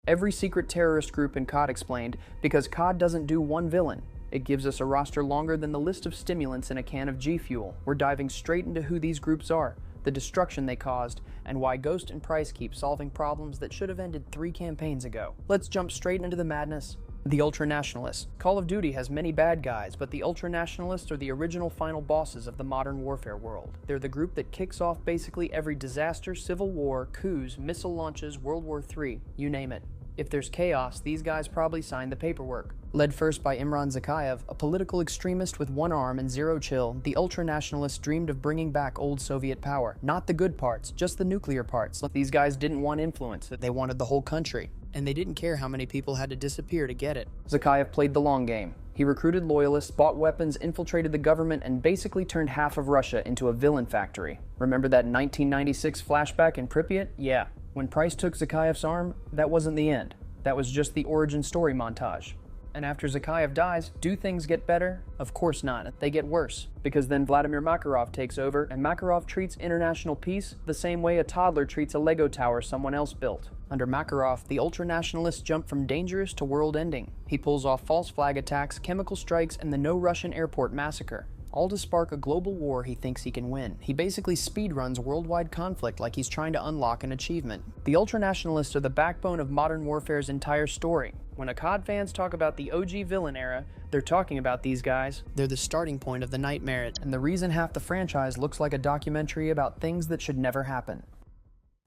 Every secret terrorist group in COD Explained, because COD doesn't do one villain. It gives us a roster longer than the list of stimulants in a can of G Fuel. We're diving straight into who these groups are, the destruction they caused, and why Ghost and Price keep solving problems that should have ended 3 campaigns ago. Let's jump straight into the madness. The Ultranationalists. Call of Duty has many bad guys, but the Ultranationalists are the original final bosses of the modern warfare world. They're the group that kicks off basically every disaster, civil war, coups, missile launches, World War III, you name it. If there's chaos, these guys probably signed the paperwork. Led first by Imran Zakhaev, a political extremist with one arm and zero chill, the Ultranationalists dreamed of bringing back old Soviet power. Not the good parts, just the nuclear parts. These guys didn't want influence, they wanted the whole country. And they didn't care how many people had to disappear to get it. Zakhaev played the long game. He recruited loyalists, bought weapons, infiltrated the government, and basically turned half of Russia into a villain factory. Remember that 1996 flashback in Pripyat? Yeah. When Price took Zakhaev's arm, that wasn't the end. That was just the origin story montage. And after Zakhaev dies, do things get better? Of course not. They get worse. Because then Vladimir Makarov takes over, and Makarov treats international peace the same way a toddler treats a Lego tower someone else built. Under Makarov, the Ultranationalists jump from dangerous to world-ending. He pulls off false flag attacks, chemical strikes, and the No Russian Airport massacre. All to spark a global war he thinks he can win. He basically speedruns worldwide conflict like he's trying to unlock an achievement. The Ultranationalists are the backbone of modern warfare's entire story. When COD fans talk about the OG villain era, they're talking about these guys. They're the starting point of the nightmare, and the reason half the franchise looks like a documentary about things that should never happen.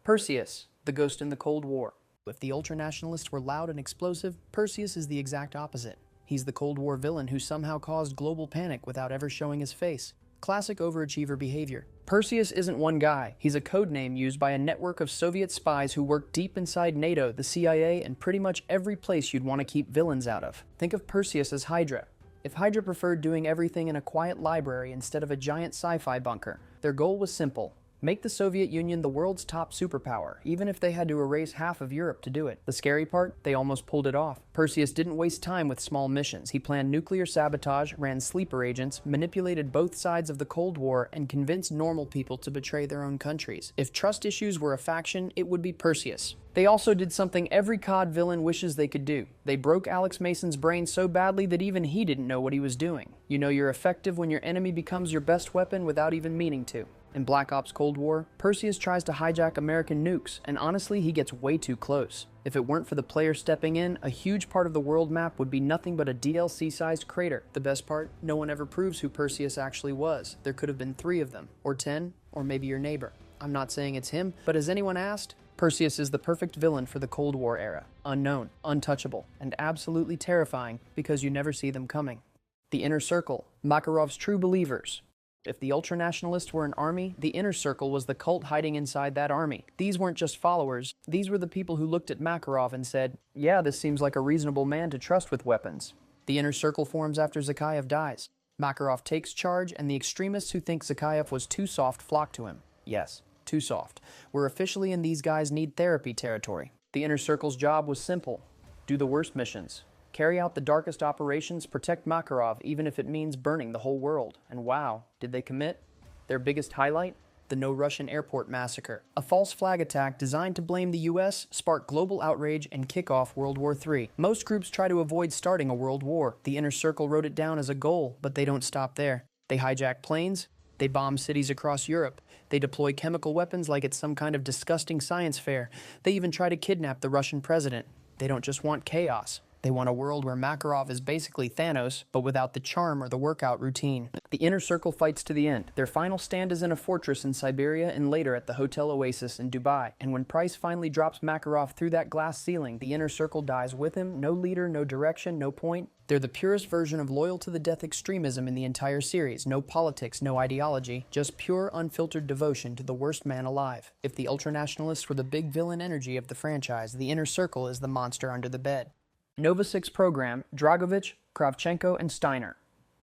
Perseus, the ghost in the Cold War. If the Ultranationalists were loud and explosive, Perseus is the exact opposite. He's the Cold War villain who somehow caused global panic without ever showing his face. Classic overachiever behavior. Perseus isn't one guy. He's a codename used by a network of Soviet spies who work deep inside NATO, the CIA, and pretty much every place you'd want to keep villains out of. Think of Perseus as Hydra. If Hydra preferred doing everything in a quiet library instead of a giant sci-fi bunker, their goal was simple. Make the Soviet Union the world's top superpower, even if they had to erase half of Europe to do it. The scary part? They almost pulled it off. Perseus didn't waste time with small missions. He planned nuclear sabotage, ran sleeper agents, manipulated both sides of the Cold War, and convinced normal people to betray their own countries. If trust issues were a faction, it would be Perseus. They also did something every COD villain wishes they could do. They broke Alex Mason's brain so badly that even he didn't know what he was doing. You know you're effective when your enemy becomes your best weapon without even meaning to. In Black Ops Cold War, Perseus tries to hijack American nukes, and honestly, he gets way too close. If it weren't for the player stepping in, a huge part of the world map would be nothing but a DLC-sized crater. The best part? No one ever proves who Perseus actually was. There could have been 3 of them, or 10, or maybe your neighbor. I'm not saying it's him, but has anyone asked? Perseus is the perfect villain for the Cold War era. Unknown, untouchable, and absolutely terrifying because you never see them coming. The Inner Circle, Makarov's true believers. If the Ultranationalists were an army, the Inner Circle was the cult hiding inside that army. These weren't just followers. These were the people who looked at Makarov and said, yeah, this seems like a reasonable man to trust with weapons. The Inner Circle forms after Zakhaev dies. Makarov takes charge, and the extremists who think Zakhaev was too soft flock to him. Yes, too soft. We're officially in these guys need therapy territory. The Inner Circle's job was simple. Do the worst missions. Carry out the darkest operations, protect Makarov, even if it means burning the whole world. And wow, did they commit? Their biggest highlight? The No Russian Airport massacre. A false flag attack designed to blame the US, spark global outrage, and kick off World War III. Most groups try to avoid starting a world war. The Inner Circle wrote it down as a goal, but they don't stop there. They hijack planes. They bomb cities across Europe. They deploy chemical weapons like it's some kind of disgusting science fair. They even try to kidnap the Russian president. They don't just want chaos. They want a world where Makarov is basically Thanos, but without the charm or the workout routine. The Inner Circle fights to the end. Their final stand is in a fortress in Siberia and later at the Hotel Oasis in Dubai. And when Price finally drops Makarov through that glass ceiling, the Inner Circle dies with him. No leader, no direction, no point. They're the purest version of loyal-to-the-death extremism in the entire series. No politics, no ideology, just pure, unfiltered devotion to the worst man alive. If the Ultranationalists were the big villain energy of the franchise, the Inner Circle is the monster under the bed. Nova 6 program, Dragovich, Kravchenko, and Steiner.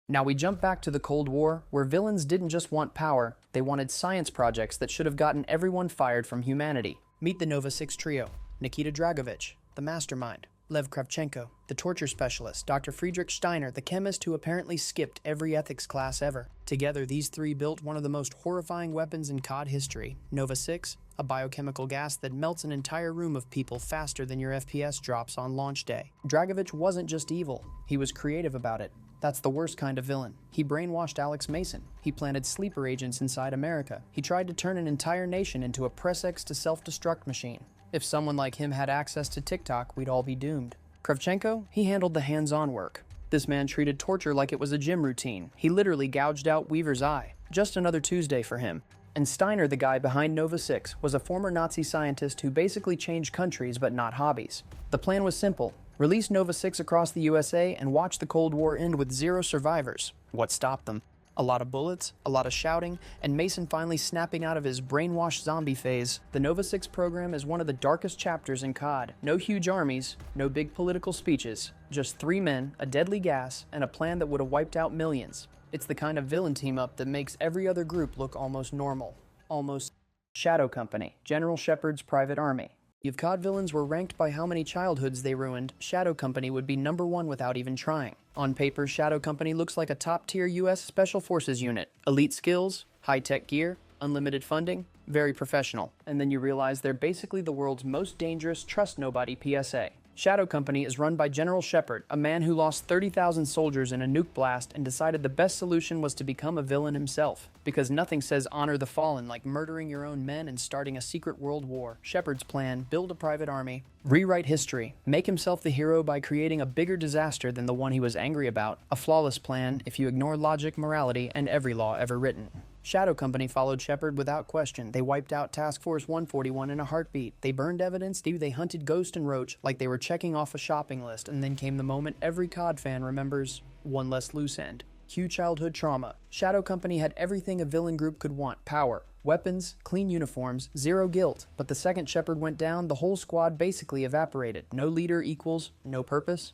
Now we jump back to the Cold War, where villains didn't just want power, they wanted science projects that should have gotten everyone fired from humanity. Meet the Nova 6 trio: Nikita Dragovich, the mastermind; Lev Kravchenko, the torture specialist; Dr. Friedrich Steiner, the chemist who apparently skipped every ethics class ever. Together, these 3 built one of the most horrifying weapons in COD history, Nova 6, a biochemical gas that melts an entire room of people faster than your FPS drops on launch day. Dragovich wasn't just evil, he was creative about it. That's the worst kind of villain. He brainwashed Alex Mason. He planted sleeper agents inside America. He tried to turn an entire nation into a press X to self-destruct machine. If someone like him had access to TikTok, we'd all be doomed. Kravchenko, he handled the hands-on work. This man treated torture like it was a gym routine. He literally gouged out Weaver's eye. Just another Tuesday for him. And Steiner, the guy behind Nova 6, was a former Nazi scientist who basically changed countries but not hobbies. The plan was simple. Release Nova 6 across the USA and watch the Cold War end with 0 survivors. What stopped them? A lot of bullets, a lot of shouting, and Mason finally snapping out of his brainwashed zombie phase. The Nova 6 program is one of the darkest chapters in COD. No huge armies, no big political speeches, just 3 men, a deadly gas, and a plan that would have wiped out millions. It's the kind of villain team-up that makes every other group look almost normal. Almost. Shadow Company, General Shepard's private army. If COD villains were ranked by how many childhoods they ruined, Shadow Company would be #1 without even trying. On paper, Shadow Company looks like a top-tier US Special Forces unit. Elite skills, high-tech gear, unlimited funding, very professional. And then you realize they're basically the world's most dangerous trust-nobody PSA. Shadow Company is run by General Shepard, a man who lost 30,000 soldiers in a nuke blast and decided the best solution was to become a villain himself. Because nothing says honor the fallen like murdering your own men and starting a secret world war. Shepard's plan, build a private army, rewrite history, make himself the hero by creating a bigger disaster than the one he was angry about. A flawless plan if you ignore logic, morality, and every law ever written. Shadow Company followed Shepard without question. They wiped out Task Force 141 in a heartbeat. They burned evidence, they hunted Ghost and Roach like they were checking off a shopping list, and then came the moment every COD fan remembers: one less loose end. Cue childhood trauma. Shadow Company had everything a villain group could want: power, weapons, clean uniforms, 0 guilt. But the second Shepard went down, the whole squad basically evaporated. No leader equals no purpose.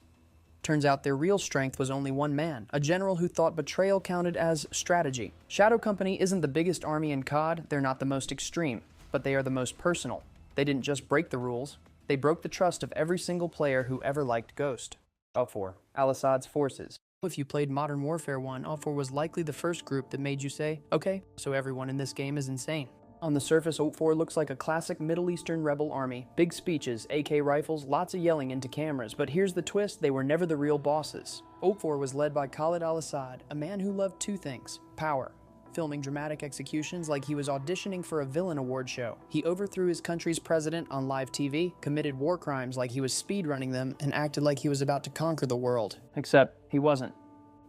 Turns out their real strength was only one man, a general who thought betrayal counted as strategy. Shadow Company isn't the biggest army in COD, they're not the most extreme, but they are the most personal. They didn't just break the rules, they broke the trust of every single player who ever liked Ghost. Opfor, Al-Assad's forces. If you played Modern Warfare 1, Opfor was likely the first group that made you say, okay, so everyone in this game is insane. On the surface, Opfor looks like a classic Middle Eastern rebel army. Big speeches, AK rifles, lots of yelling into cameras. But here's the twist, they were never the real bosses. Opfor was led by Khalid al-Assad, a man who loved 2 things: power, filming dramatic executions like he was auditioning for a villain award show. He overthrew his country's president on live TV, committed war crimes like he was speedrunning them, and acted like he was about to conquer the world. Except he wasn't.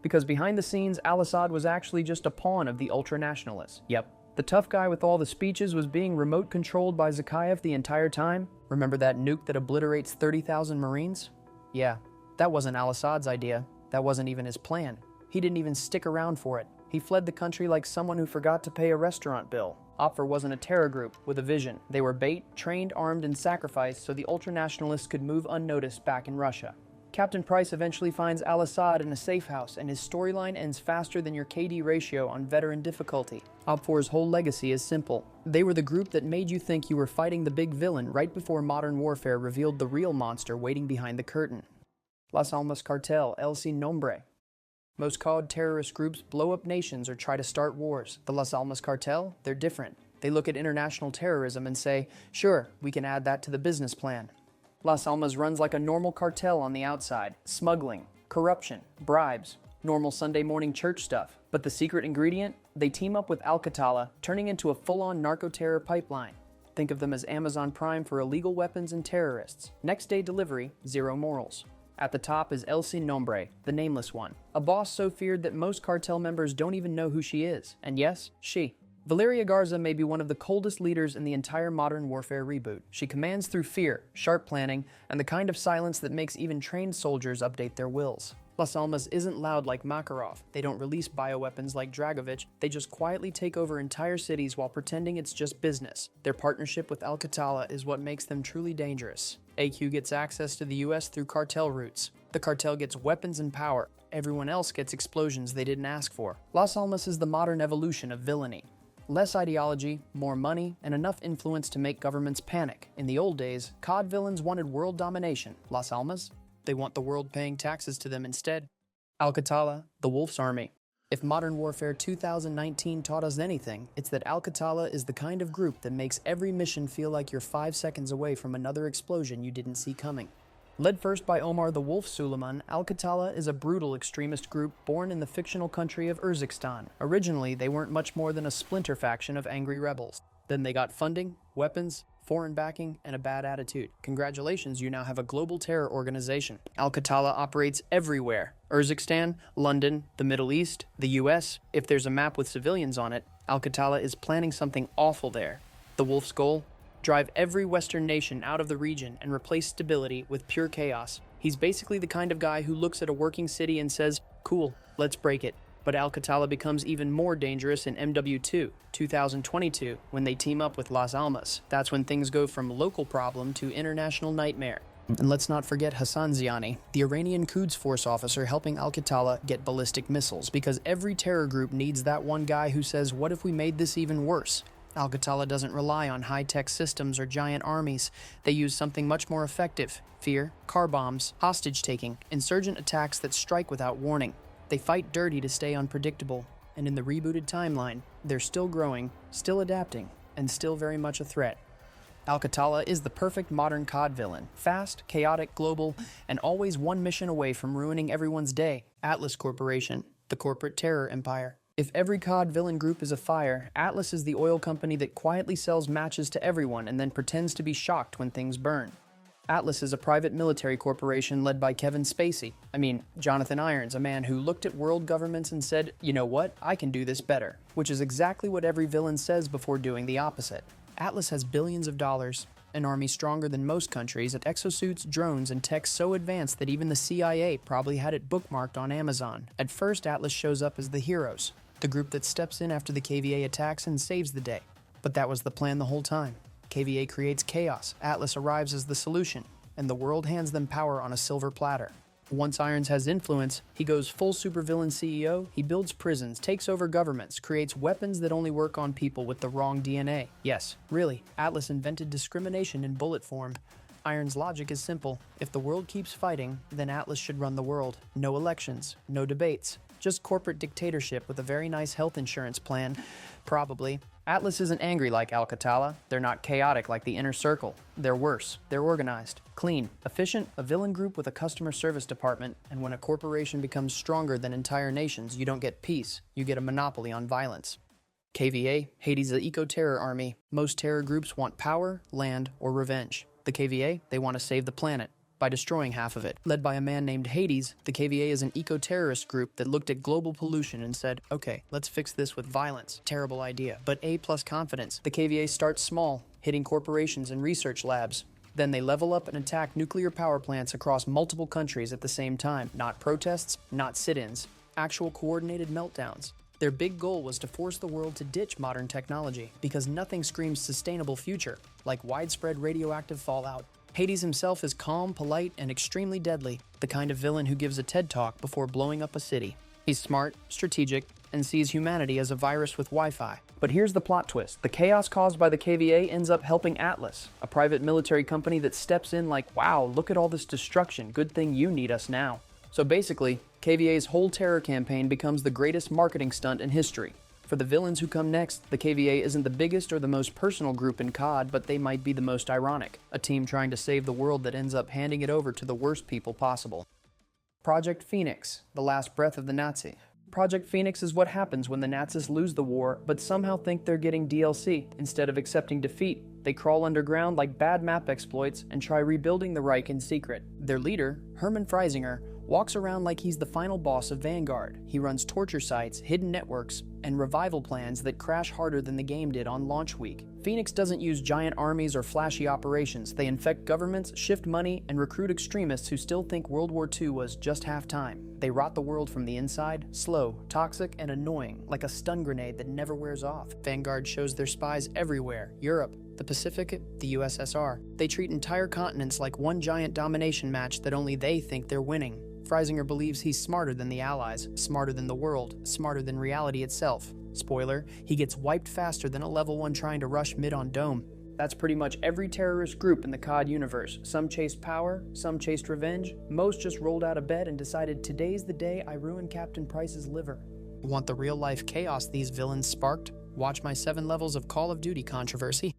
Because behind the scenes, al-Assad was actually just a pawn of the Ultranationalists. Yep. The tough guy with all the speeches was being remote controlled by Zakhaev the entire time. Remember that nuke that obliterates 30,000 Marines? Yeah, that wasn't al-Assad's idea. That wasn't even his plan. He didn't even stick around for it. He fled the country like someone who forgot to pay a restaurant bill. Opfor wasn't a terror group with a vision. They were bait, trained, armed, and sacrificed so the Ultranationalists could move unnoticed back in Russia. Captain Price eventually finds al-Assad in a safe house, and his storyline ends faster than your KD ratio on veteran difficulty. Opfor's whole legacy is simple. They were the group that made you think you were fighting the big villain right before Modern Warfare revealed the real monster waiting behind the curtain. Las Almas cartel, El Sin Nombre. Most COD terrorist groups blow up nations or try to start wars. The Las Almas cartel, they're different. They look at international terrorism and say, sure, we can add that to the business plan. Las Almas runs like a normal cartel on the outside. Smuggling, corruption, bribes, normal Sunday morning church stuff. But the secret ingredient? They team up with Al-Qatala, turning into a full-on narco-terror pipeline. Think of them as Amazon Prime for illegal weapons and terrorists. Next day delivery, 0 morals. At the top is El Sin Nombre, the nameless one. A boss so feared that most cartel members don't even know who she is. And yes, she. Valeria Garza may be one of the coldest leaders in the entire Modern Warfare reboot. She commands through fear, sharp planning, and the kind of silence that makes even trained soldiers update their wills. Las Almas isn't loud like Makarov. They don't release bioweapons like Dragovich. They just quietly take over entire cities while pretending it's just business. Their partnership with Al-Qatala is what makes them truly dangerous. AQ gets access to the US through cartel routes. The cartel gets weapons and power. Everyone else gets explosions they didn't ask for. Las Almas is the modern evolution of villainy. Less ideology, more money, and enough influence to make governments panic. In the old days, COD villains wanted world domination. Las Almas? They want the world paying taxes to them instead. Al-Qatala, the Wolf's Army. If Modern Warfare 2019 taught us anything, it's that Al-Qatala is the kind of group that makes every mission feel like you're 5 seconds away from another explosion you didn't see coming. Led first by Omar the Wolf Suleiman, Al-Qatala is a brutal extremist group born in the fictional country of Urzikstan. Originally, they weren't much more than a splinter faction of angry rebels. Then they got funding, weapons, foreign backing, and a bad attitude. Congratulations, you now have a global terror organization. Al-Qatala operates everywhere. Urzikstan, London, the Middle East, the US. If there's a map with civilians on it, Al-Qatala is planning something awful there. The Wolf's goal? Drive every Western nation out of the region and replace stability with pure chaos. He's basically the kind of guy who looks at a working city and says, cool, let's break it. But Al-Qatala becomes even more dangerous in MW2, 2022, when they team up with Las Almas. That's when things go from local problem to international nightmare. And let's not forget Hassan Ziani, the Iranian Quds Force officer helping Al-Qatala get ballistic missiles, because every terror group needs that one guy who says, what if we made this even worse? Al-Qatala doesn't rely on high-tech systems or giant armies. They use something much more effective: fear, car bombs, hostage-taking, insurgent attacks that strike without warning. They fight dirty to stay unpredictable, and in the rebooted timeline, they're still growing, still adapting, and still very much a threat. Al-Qatala is the perfect modern COD villain. Fast, chaotic, global, and always one mission away from ruining everyone's day. Atlas Corporation, the corporate terror empire. If every COD villain group is a fire, Atlas is the oil company that quietly sells matches to everyone and then pretends to be shocked when things burn. Atlas is a private military corporation led by Jonathan Irons, a man who looked at world governments and said, you know what, I can do this better, which is exactly what every villain says before doing the opposite. Atlas has billions of dollars, an army stronger than most countries, at exosuits, drones, and tech so advanced that even the CIA probably had it bookmarked on Amazon. At first, Atlas shows up as the heroes, the group that steps in after the KVA attacks and saves the day. But that was the plan the whole time. KVA creates chaos, Atlas arrives as the solution, and the world hands them power on a silver platter. Once Irons has influence, he goes full supervillain CEO, he builds prisons, takes over governments, creates weapons that only work on people with the wrong DNA. Yes, really, Atlas invented discrimination in bullet form. Irons' logic is simple. If the world keeps fighting, then Atlas should run the world. No elections, no debates. Just corporate dictatorship with a very nice health insurance plan. Probably. Atlas isn't angry like Al-Qatala. They're not chaotic like the Inner Circle. They're worse. They're organized, clean, efficient, a villain group with a customer service department, and when a corporation becomes stronger than entire nations, you don't get peace. You get a monopoly on violence. KVA, Hades' eco-terror army. Most terror groups want power, land, or revenge. The KVA, they want to save the planet by destroying half of it. Led by a man named Hades, the KVA is an eco-terrorist group that looked at global pollution and said, okay, let's fix this with violence. Terrible idea, but A+ confidence. The KVA starts small, hitting corporations and research labs. Then they level up and attack nuclear power plants across multiple countries at the same time. Not protests, not sit-ins, actual coordinated meltdowns. Their big goal was to force the world to ditch modern technology, because nothing screams sustainable future, like widespread radioactive fallout. Hades himself is calm, polite, and extremely deadly, the kind of villain who gives a TED Talk before blowing up a city. He's smart, strategic, and sees humanity as a virus with Wi-Fi. But here's the plot twist. The chaos caused by the KVA ends up helping Atlas, a private military company that steps in like, wow, look at all this destruction, good thing you need us now. So basically, KVA's whole terror campaign becomes the greatest marketing stunt in history. For the villains who come next, the KVA isn't the biggest or the most personal group in COD, but they might be the most ironic. A team trying to save the world that ends up handing it over to the worst people possible. Project Phoenix, the last breath of the Nazi. Project Phoenix is what happens when the Nazis lose the war, but somehow think they're getting DLC. Instead of accepting defeat, they crawl underground like bad map exploits and try rebuilding the Reich in secret. Their leader, Hermann Freisinger, walks around like he's the final boss of Vanguard. He runs torture sites, hidden networks, and revival plans that crash harder than the game did on launch week. Phoenix doesn't use giant armies or flashy operations. They infect governments, shift money, and recruit extremists who still think World War II was just half time. They rot the world from the inside, slow, toxic, and annoying, like a stun grenade that never wears off. Vanguard shows their spies everywhere: Europe, the Pacific, the USSR. They treat entire continents like one giant domination match that only they think they're winning. Freisinger believes he's smarter than the Allies, smarter than the world, smarter than reality itself. Spoiler, he gets wiped faster than a level 1 trying to rush mid on Dome. That's pretty much every terrorist group in the COD universe. Some chased power, some chased revenge, most just rolled out of bed and decided today's the day I ruin Captain Price's liver. Want the real-life chaos these villains sparked? Watch my 7 levels of Call of Duty controversy.